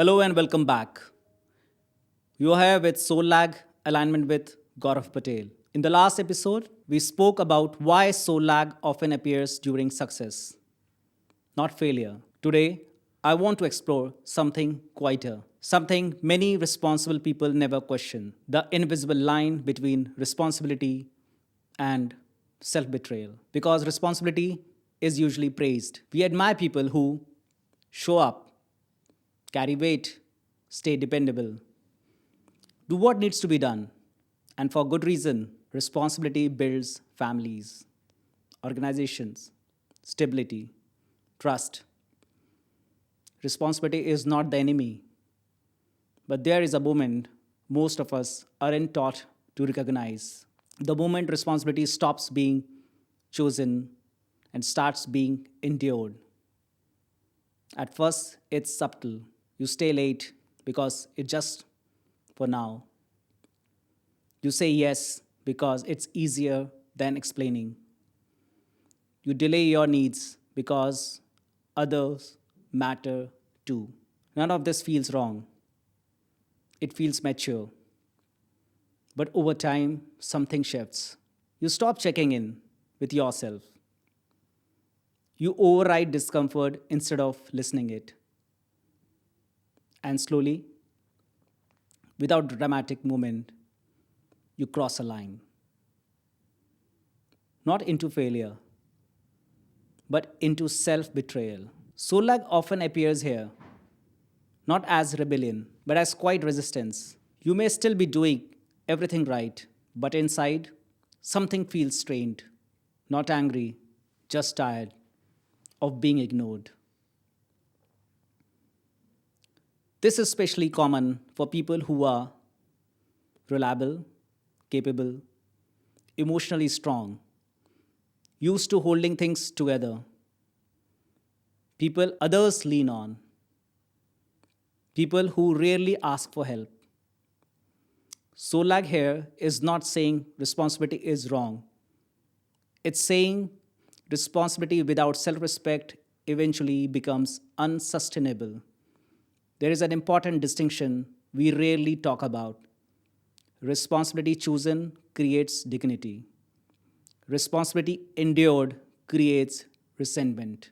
Hello and welcome back. You are here with Soul Lag Alignment with Gaurav Patel. In the last episode, we spoke about why soul lag often appears during success, not failure. Today, I want to explore something quieter, something many responsible people never question the invisible line between responsibility and self betrayal. Because responsibility is usually praised. We admire people who show up, carry weight, stay dependable, do what needs to be done. And for good reason, responsibility builds families, organizations, stability, trust. Responsibility is not the enemy, but there is a moment most of us aren't taught to recognize. The moment responsibility stops being chosen and starts being endured. At first, it's subtle. You stay late because it's just for now. You say yes because it's easier than explaining. You delay your needs because others matter too. None of this feels wrong. It feels mature. But over time, something shifts. You stop checking in with yourself. You override discomfort instead of listening it. And slowly, without dramatic movement, you cross a line. Not into failure, but into self betrayal. Soul lag often appears here, not as rebellion, but as quiet resistance. You may still be doing everything right, but inside, something feels strained, not angry, just tired of being ignored. This is especially common for people who are reliable, capable, emotionally strong, used to holding things together, people others lean on, people who rarely ask for help. Soul lag here is not saying responsibility is wrong. It's saying responsibility without self respect eventually becomes unsustainable. There is an important distinction we rarely talk about. Responsibility chosen creates dignity. Responsibility endured creates resentment.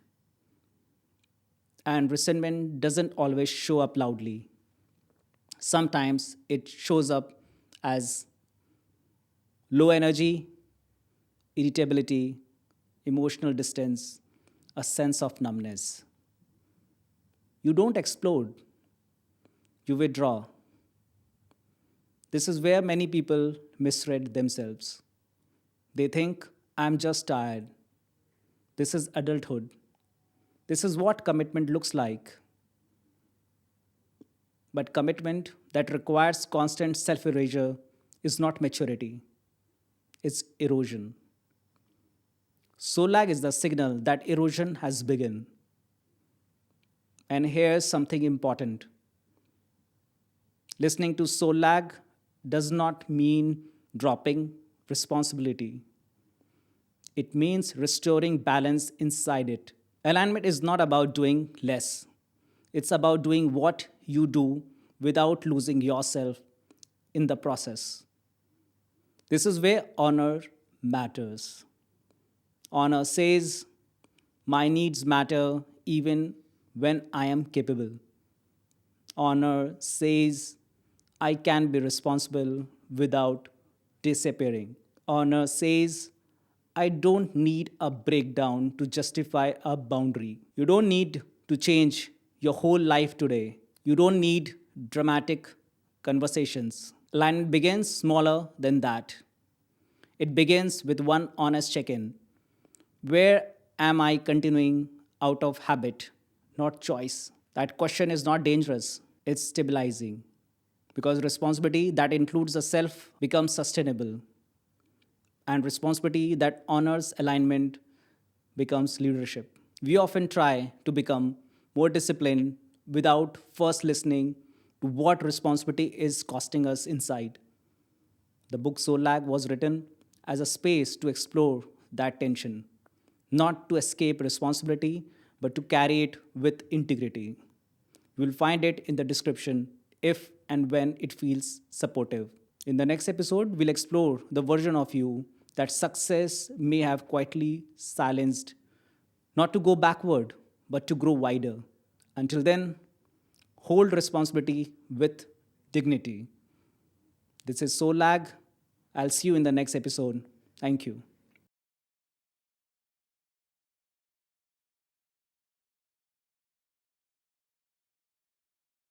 And resentment doesn't always show up loudly. Sometimes it shows up as low energy, irritability, emotional distance, a sense of numbness. You don't explode, you withdraw. This is where many people misread themselves. They think, I'm just tired. This is adulthood. This is what commitment looks like. But commitment that requires constant self erasure is not maturity, it's erosion. Soul lag is the signal that erosion has begun. And here's something important: listening to soul lag does not mean dropping responsibility, it means restoring balance inside it. Alignment is not about doing less, it's about doing what you do without losing yourself in the process. This is where honor matters. Honor says, my needs matter even when I am capable. Honor says, I can be responsible without disappearing. Honor says, I don't need a breakdown to justify a boundary. You don't need to change your whole life today. You don't need dramatic conversations. Alignment begins smaller than that. It begins with one honest check in. Where am I continuing out of habit, not choice? That question is not dangerous, it's stabilizing. Because responsibility that includes the self becomes sustainable, and responsibility that honors alignment becomes leadership. We often try to become more disciplined without first listening to what responsibility is costing us inside. The book Soul Lag was written as a space to explore that tension, not to escape responsibility, but to carry it with integrity. You will find it in the description if and when it feels supportive. In the next episode, we'll explore the version of you that success may have quietly silenced, not to go backward, but to grow wider. Until then, hold responsibility with dignity. This is Soul Lag. I'll see you in the next episode. Thank you.